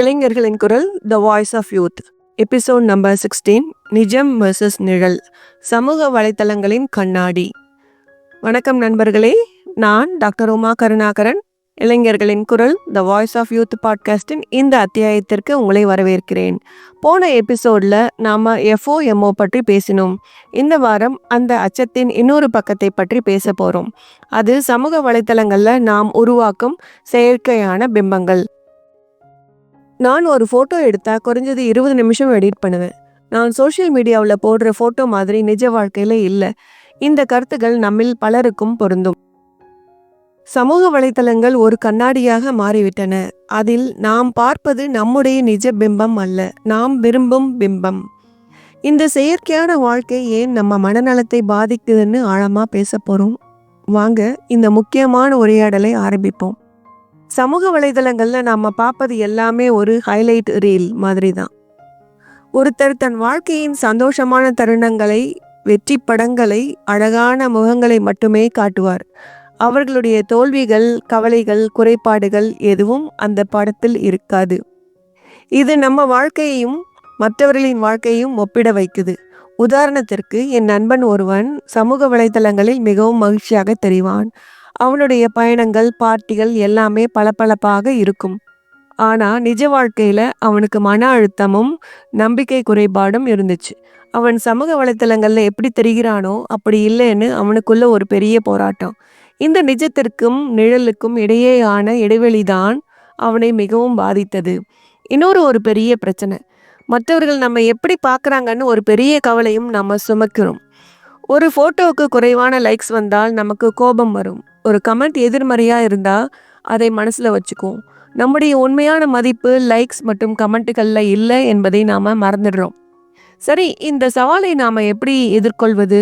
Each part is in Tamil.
இளைஞர்களின் குரல் the voice of youth episode number 16 நிஜம் வெர்சஸ் நிழல் சமூக வலைத்தளங்களின் கண்ணாடி. வணக்கம் நண்பர்களே, நான் டாக்டர் உமா கருணாகரன். இளைஞர்களின் குரல் த வாய்ஸ் ஆஃப் யூத் பாட்காஸ்டின் இந்த அத்தியாயத்திற்கு உங்களை வரவேற்கிறேன். போன எபிசோட்ல நாம FOMO பற்றி பேசினோம். இந்த வாரம் அந்த அச்சத்தின் இன்னொரு பக்கத்தை பற்றி பேச போறோம். அது சமூக வலைத்தளங்கள்ல நாம் உருவாக்கும் செயற்கையான பிம்பங்கள். நான் ஒரு ஃபோட்டோ எடுத்தா குறைஞ்சது 20 நிமிஷம் எடிட் பண்ணுவேன். நான் சோஷியல் மீடியாவில் போடுற ஃபோட்டோ மாதிரி நிஜ வாழ்க்கையில இல்லை. இந்த கருத்துகள் நம்மில் பலருக்கும் பொருந்தும். சமூக வலைத்தளங்கள் ஒரு கண்ணாடியாக மாறிவிட்டன. அதில் நாம் பார்ப்பது நம்முடைய நிஜ பிம்பம் அல்ல, நாம் விரும்பும் பிம்பம். இந்த செயற்கையான வாழ்க்கை ஏன் நம்ம மனநலத்தை பாதிக்குதுன்னு ஆழமா பேச போறோம். வாங்க இந்த முக்கியமான உரையாடலை ஆரம்பிப்போம். சமூக வலைதளங்கள்ல நாம பார்ப்பது எல்லாமே ஒரு ஹைலைட் ரீல் மாதிரி தான். ஒருத்தர் தன் வாழ்க்கையின் சந்தோஷமான தருணங்களை, வெற்றி படங்களை, அழகான முகங்களை மட்டுமே காட்டுவார். அவர்களுடைய தோல்விகள், கவலைகள், குறைபாடுகள் எதுவும் அந்த படத்தில் இருக்காது. இது நம்ம வாழ்க்கையையும் மற்றவர்களின் வாழ்க்கையும் ஒப்பிட வைக்குது. உதாரணத்திற்கு, என் நண்பன் ஒருவன் சமூக வலைதளங்களில் மிகவும் மகிழ்ச்சியாக தெரிவான். அவனுடைய பயணங்கள், பார்ட்டிகள் எல்லாமே பளபளப்பாக இருக்கும். ஆனா நிஜ வாழ்க்கையில அவனுக்கு மன அழுத்தமும் நம்பிக்கை குறைபாடும் இருந்துச்சு. அவன் சமூக வலைத்தளங்கள்ல எப்படி தெரிகிறானோ அப்படி இல்லைன்னு அவனுக்குள்ள ஒரு பெரிய போராட்டம். இந்த நிஜத்திற்கும் நிழலுக்கும் இடையேயான இடைவெளிதான் அவனை மிகவும் பாதித்தது. ஒரு பெரிய பிரச்சனை, மற்றவர்கள் நம்ம எப்படி பார்க்குறாங்கன்னு ஒரு பெரிய கவலையும் நம்ம சுமக்கிறோம். ஒரு ஃபோட்டோவுக்கு குறைவான லைக்ஸ் வந்தால் நமக்கு கோபம் வரும். ஒரு கமெண்ட் எதிர்மறையாக இருந்தால் அதை மனசில் வச்சுக்குவோம். நம்முடைய உண்மையான மதிப்பு லைக்ஸ் மற்றும் கமெண்ட்டுகளில் இல்லை என்பதை நாம் மறந்துடுறோம். சரி, இந்த சவாலை நாம் எப்படி எதிர்கொள்வது?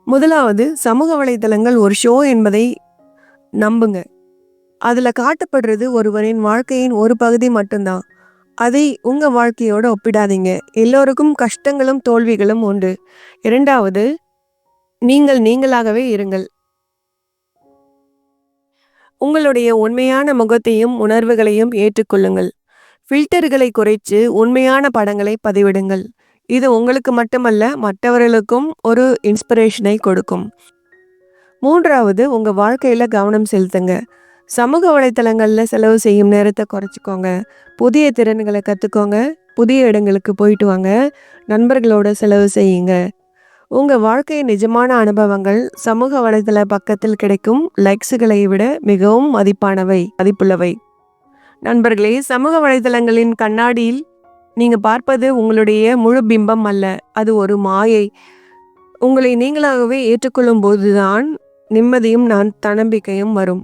முதலாவது, சமூக வலைத்தளங்கள் ஒரு ஷோ என்பதை நம்புங்க. அதில் காட்டப்படுறது ஒருவரின் வாழ்க்கையின் ஒரு பகுதி மட்டும்தான். அதை உங்கள் வாழ்க்கையோடு ஒப்பிடாதீங்க. எல்லோருக்கும் கஷ்டங்களும் தோல்விகளும் உண்டு. இரண்டாவது, நீங்கள் நீங்களாகவே இருங்கள். உங்களுடைய உண்மையான முகத்தையும் உணர்வுகளையும் ஏற்றுக்கொள்ளுங்கள். ஃபில்டர்களை குறைத்து உண்மையான படங்களை பதிவிடுங்கள். இது உங்களுக்கு மட்டுமல்ல, மற்றவர்களுக்கும் ஒரு இன்ஸ்பிரேஷனை கொடுக்கும். மூன்றாவது, உங்கள் வாழ்க்கையில் கவனம் செலுத்துங்க. சமூக வலைத்தளங்களில் செலவு செய்யும் நேரத்தை குறைச்சிக்கோங்க. புதிய திறன்களை கற்றுக்கோங்க. புதிய இடங்களுக்கு போயிட்டு வாங்க. நண்பர்களோட செலவு செய்யுங்க. உங்கள் வாழ்க்கையின் நிஜமான அனுபவங்கள் சமூக வலைத்தள பக்கத்தில் கிடைக்கும் லைக்ஸுகளை விட மிகவும் மதிப்புள்ளவை. நண்பர்களே, சமூக வலைத்தளங்களின் கண்ணாடியில் நீங்கள் பார்ப்பது உங்களுடைய முழு பிம்பம் அல்ல, அது ஒரு மாயை. உங்களை நீங்களாகவே ஏற்றுக்கொள்ளும் போதுதான் நிம்மதியும் தன்னம்பிக்கையும் வரும்.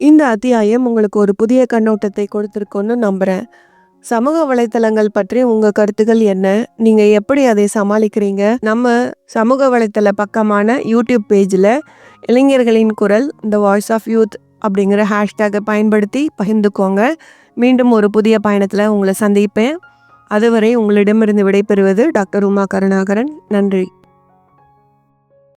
இந்த அத்தியாயம் உங்களுக்கு ஒரு புதிய கண்ணோட்டத்தை கொடுத்துருக்கோன்னு நம்புகிறேன். சமூக வலைத்தளங்கள் பற்றி உங்கள் கருத்துக்கள் என்ன? நீங்கள் எப்படி அதை சமாளிக்கிறீங்க? நம்ம சமூக வலைத்தள பக்கமான யூடியூப் பேஜில் இளைஞர்களின் குரல் த வாய்ஸ் ஆஃப் யூத் அப்படிங்கிற ஹேஷ்டேகை பயன்படுத்தி பகிர்ந்துக்கோங்க. மீண்டும் ஒரு புதிய பயணத்தில் உங்களை சந்திப்பேன். அதுவரை உங்களிடமிருந்து விடைபெறுவது டாக்டர் உமா கருணாகரன். நன்றி.